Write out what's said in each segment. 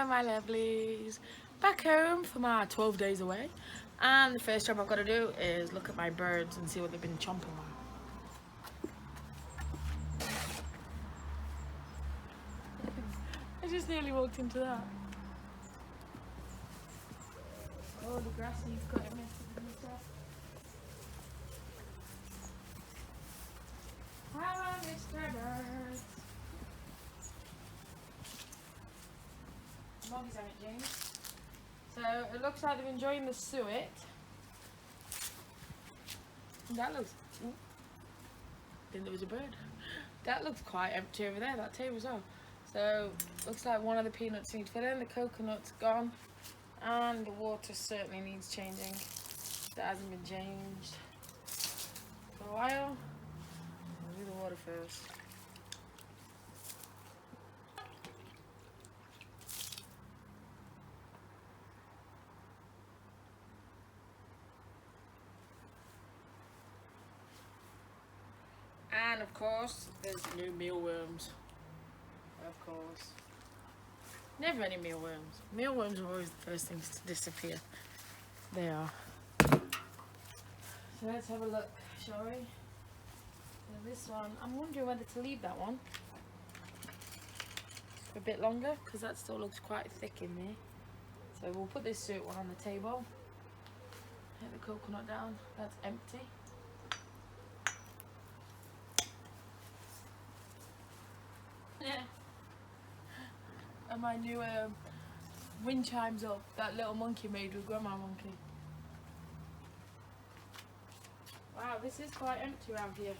Hello my lovelies, back home for my 12 days away, and the first job I've got to do is look at my birds and see what they've been chomping on. I just nearly walked into that. Oh, the grass needs cutting, Mr. Hello Mr. Birds. Moggy's on it, James. So it looks like they're enjoying the suet. That looks. Ooh, think there was a bird. That looks quite empty over there. That table as well. So looks like one of the peanuts needs filling. The coconut's gone, and the water certainly needs changing. That hasn't been changed for a while. I'll do the water first. And of course, there's new mealworms. Of course. Never any mealworms. Mealworms are always the first things to disappear. They are. So let's have a look, shall we? So this one, I'm wondering whether to leave that one for a bit longer, because that still looks quite thick in there. So we'll put this suet one on the table. Hit the coconut down. That's empty. Yeah. And my new wind chimes up that little monkey made with Grandma Monkey. Wow, this is quite empty around here.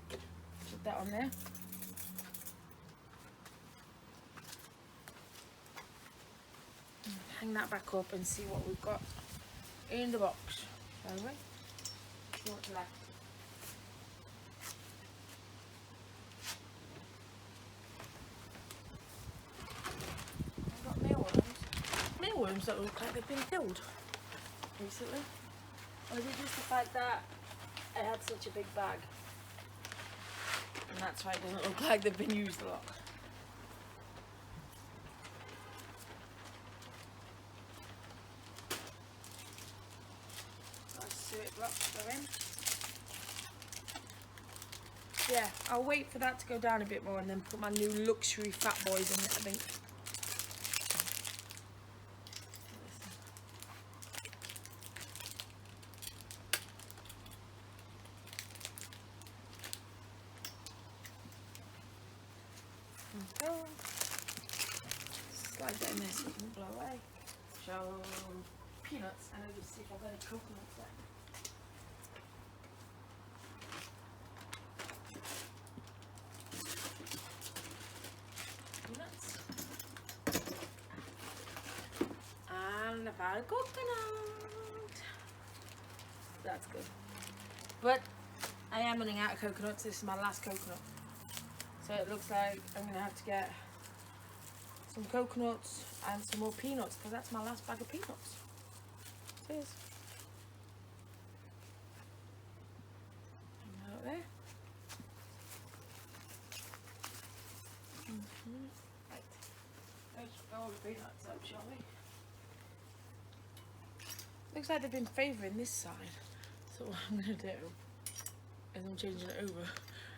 Put that on there. Hang that back up and see what we've got in the box, shall we? See what's left. Mealworms that look like they've been killed recently. Or is it just the fact that I had such a big bag? And that's why it doesn't look like they've been used a lot. Let's see it blocks go in. Yeah, I'll wait for that to go down a bit more and then put my new luxury fat boys in it, I think. Slide that in there so it doesn't blow away. Show peanuts, and I'll just see if I've got any coconuts there. Peanuts. And I found a coconut. That's good. But I am running out of coconuts. This is my last coconut. So it looks like I'm going to have to get some coconuts and some more peanuts, because that's my last bag of peanuts. It is. Out there. Right. Let's roll the peanuts up, shall we? Looks like they've been favouring this side. So what I'm going to do is I'm changing it over,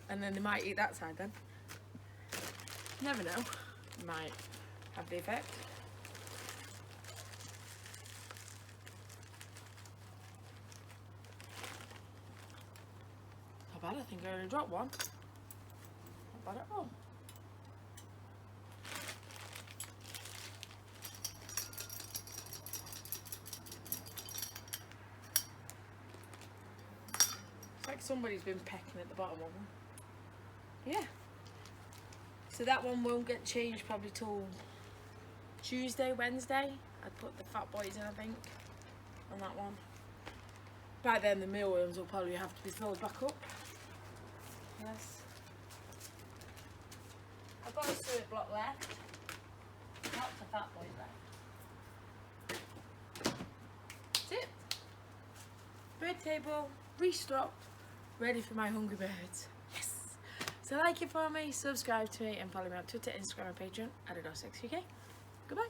and then they might eat that side then. Never know. Might have the effect. Not bad, I think I only dropped one. Not bad at all. It's like somebody's been pecking at the bottom of them. Yeah. So that one won't get changed probably till Tuesday, Wednesday. I'd put the fat boys in, I think, on that one. By then the mealworms will probably have to be filled back up. Yes. I've got a suet block left. Lots of fat boys left. That's it. Bird table restocked, ready for my hungry birds. Yes. So like it for me, subscribe to me, and follow me on Twitter, Instagram, and Patreon, Adelesexyuk. Goodbye.